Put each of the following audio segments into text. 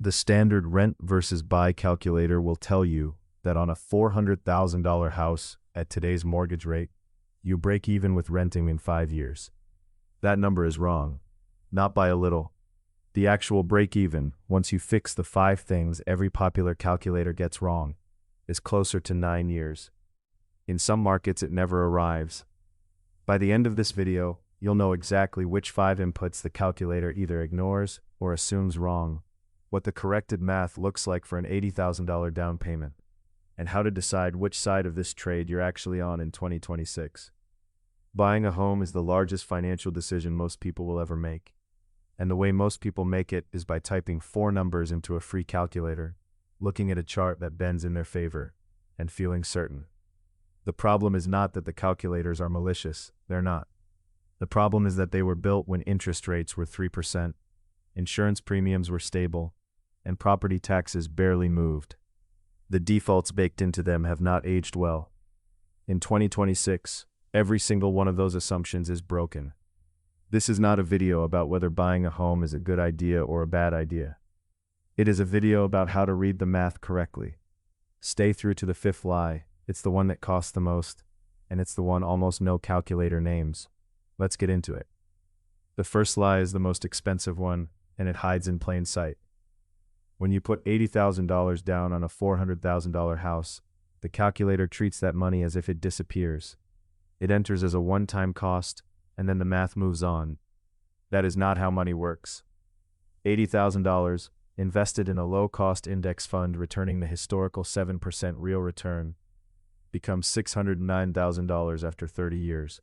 The standard rent versus buy calculator will tell you that on a $400,000 house at today's mortgage rate, you break even with renting in 5 years. That number is wrong, not by a little. The actual break even, once you fix the 5 things every popular calculator gets wrong, is closer to 9 years. In some markets, it never arrives. By the end of this video, you'll know exactly which 5 inputs the calculator either ignores or assumes wrong, what the corrected math looks like for an $80,000 down payment, and how to decide which side of this trade you're actually on in 2026. Buying a home is the largest financial decision most people will ever make. And the way most people make it is by typing 4 numbers into a free calculator, looking at a chart that bends in their favor, and feeling certain. The problem is not that the calculators are malicious, they're not. The problem is that they were built when interest rates were 3%, insurance premiums were stable, and property taxes barely moved. The defaults baked into them have not aged well. In 2026, every single one of those assumptions is broken. This is not a video about whether buying a home is a good idea or a bad idea. It is a video about how to read the math correctly. Stay through to the 5th lie. It's the one that costs the most, and it's the one almost no calculator names. Let's get into it. The first lie is the most expensive one, and it hides in plain sight. When you put $80,000 down on a $400,000 house, the calculator treats that money as if it disappears. It enters as a one-time cost, and then the math moves on. That is not how money works. $80,000 invested in a low-cost index fund returning the historical 7% real return becomes $609,000 after 30 years.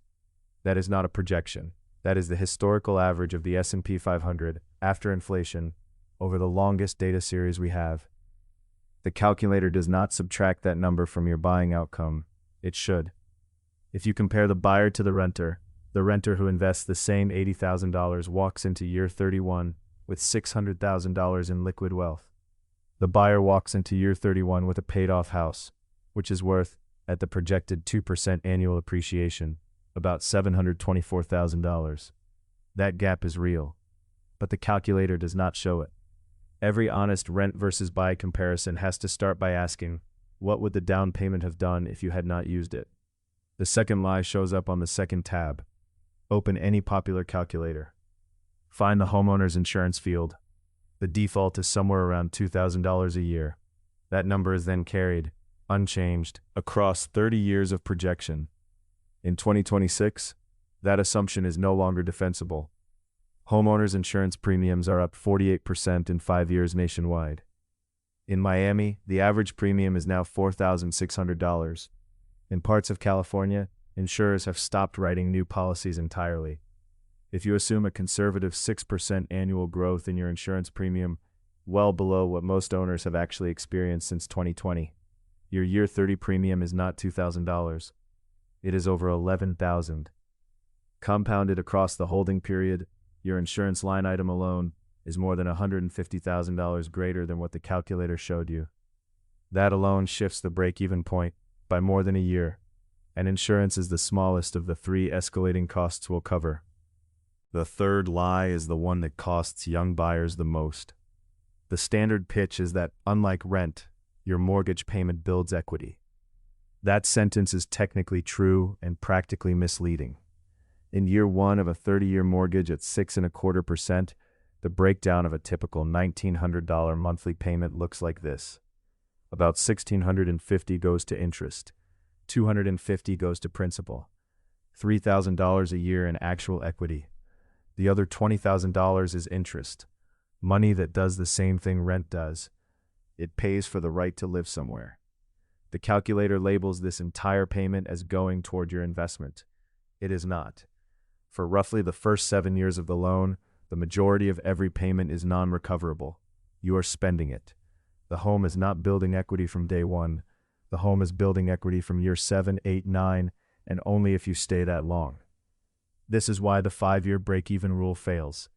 That is not a projection. That is the historical average of the S&P 500 after inflation over the longest data series we have. The calculator does not subtract that number from your buying outcome. It should. If you compare the buyer to the renter who invests the same $80,000 walks into year 31 with $600,000 in liquid wealth. The buyer walks into year 31 with a paid-off house, which is worth, at the projected 2% annual appreciation, about $724,000. That gap is real, but the calculator does not show it. Every honest rent versus buy comparison has to start by asking, what would the down payment have done if you had not used it? The second lie shows up on the second tab. Open any popular calculator. Find the homeowners insurance field. The default is somewhere around $2,000 a year. That number is then carried, unchanged, across 30 years of projection. In 2026, that assumption is no longer defensible. Homeowners insurance premiums are up 48% in 5 years nationwide. In Miami, the average premium is now $4,600. In parts of California, insurers have stopped writing new policies entirely. If you assume a conservative 6% annual growth in your insurance premium, well below what most owners have actually experienced since 2020, your year 30 premium is not $2,000. It is over $11,000. Compounded across the holding period, your insurance line item alone is more than $150,000 greater than what the calculator showed you. That alone shifts the break-even point by more than a year, and insurance is the smallest of the 3 escalating costs we'll cover. The third lie is the one that costs young buyers the most. The standard pitch is that, unlike rent, your mortgage payment builds equity. That sentence is technically true and practically misleading. In year 1 of a 30-year mortgage at 6.25%, the breakdown of a typical $1,900 monthly payment looks like this. About $1,650 goes to interest, $250 goes to principal, $3,000 a year in actual equity. The other $20,000 is interest, money that does the same thing rent does. It pays for the right to live somewhere. The calculator labels this entire payment as going toward your investment. It is not. For roughly the first 7 years of the loan, the majority of every payment is non-recoverable. You are spending it. The home is not building equity from day 1. The home is building equity from year 7, 8, 9, and only if you stay that long. This is why the 5-year break-even rule fails.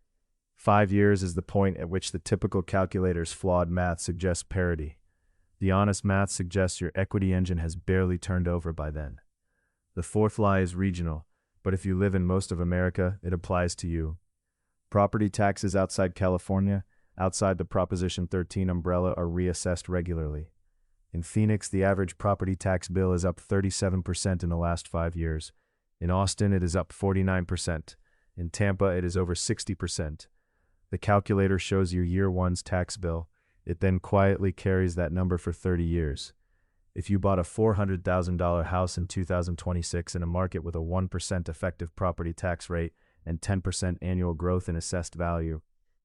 5 years is the point at which the typical calculator's flawed math suggests parity. The honest math suggests your equity engine has barely turned over by then. The fourth lie is regional, but if you live in most of America, it applies to you. Property taxes outside California outside the Proposition 13 umbrella are reassessed regularly. In Phoenix, the average property tax bill is up 37% in the last 5 years. In Austin, it is up 49%. In Tampa, it is over 60%. The calculator shows your year one's tax bill. It then quietly carries that number for 30 years. If you bought a $400,000 house in 2026 in a market with a 1% effective property tax rate and 10% annual growth in assessed value,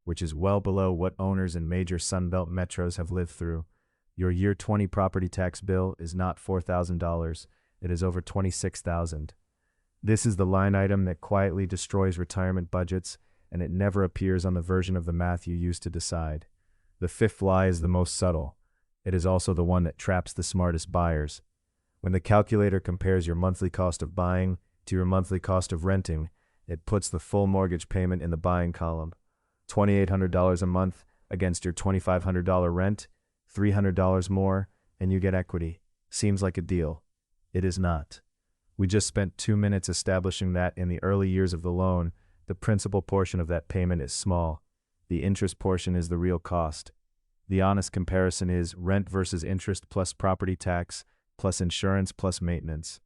which is well below what owners in major Sunbelt metros have lived through, your year 20 property tax bill is not $4,000, it is over $26,000. This is the line item that quietly destroys retirement budgets, and it never appears on the version of the math you use to decide. The fifth lie is the most subtle. It is also the one that traps the smartest buyers. When the calculator compares your monthly cost of buying to your monthly cost of renting, it puts the full mortgage payment in the buying column. $2,800 a month against your $2,500 rent, $300 more, and you get equity. Seems like a deal. It is not. We just spent 2 minutes establishing that in the early years of the loan, the principal portion of that payment is small. The interest portion is the real cost. The honest comparison is rent versus interest plus property tax plus insurance plus maintenance.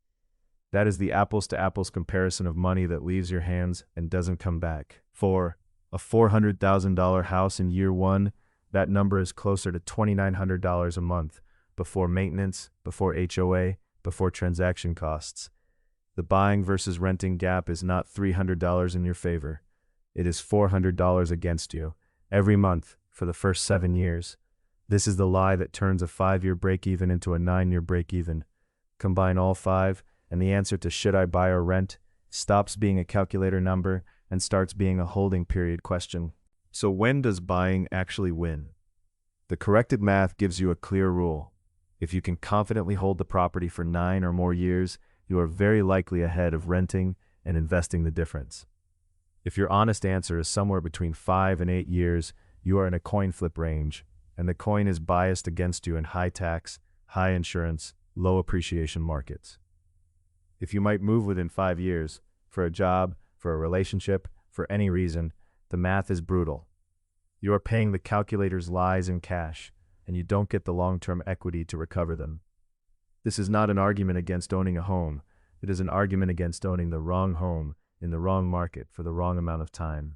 That is the apples-to-apples comparison of money that leaves your hands and doesn't come back. For a $400,000 house in year one, that number is closer to $2,900 a month, before maintenance, before HOA, before transaction costs. The buying versus renting gap is not $300 in your favor. It is $400 against you, every month, for the first 7 years. This is the lie that turns a 5-year break-even into a 9-year break-even. Combine all 5, and the answer to should I buy or rent stops being a calculator number and starts being a holding period question. So when does buying actually win? The corrected math gives you a clear rule. If you can confidently hold the property for 9 or more years, you are very likely ahead of renting and investing the difference. If your honest answer is somewhere between 5 and 8 years, you are in a coin flip range, and the coin is biased against you in high tax, high insurance, low appreciation markets. If you might move within 5 years, for a job, for a relationship, for any reason, the math is brutal. You are paying the calculator's lies in cash, and you don't get the long-term equity to recover them. This is not an argument against owning a home. It is an argument against owning the wrong home in the wrong market for the wrong amount of time.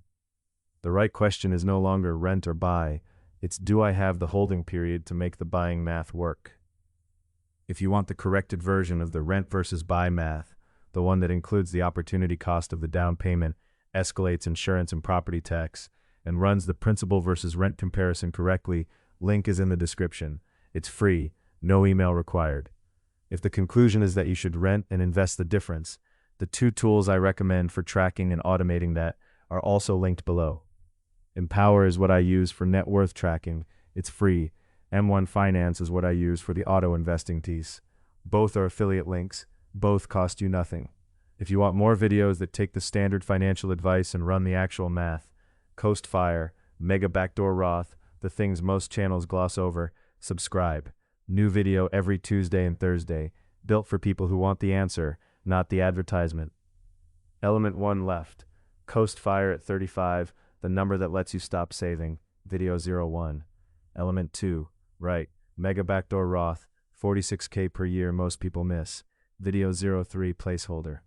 The right question is no longer rent or buy. It's do I have the holding period to make the buying math work? If you want the corrected version of the rent versus buy math, the one that includes the opportunity cost of the down payment, escalates insurance and property tax, and runs the principal versus rent comparison correctly, link is in the description. It's free, no email required. If the conclusion is that you should rent and invest the difference, the 2 tools I recommend for tracking and automating that are also linked below. Empower is what I use for net worth tracking. It's free. M1 Finance is what I use for the auto investing piece. Both are affiliate links. Both cost you nothing. If you want more videos that take the standard financial advice and run the actual math, Coast Fire, Mega Backdoor Roth, the things most channels gloss over, subscribe. New video every Tuesday and Thursday, built for people who want the answer, not the advertisement. Element 1 left. Coast Fire at 35, the number that lets you stop saving, video 01. Element 2, right, Mega Backdoor Roth, 46K per year most people miss, video 03 placeholder.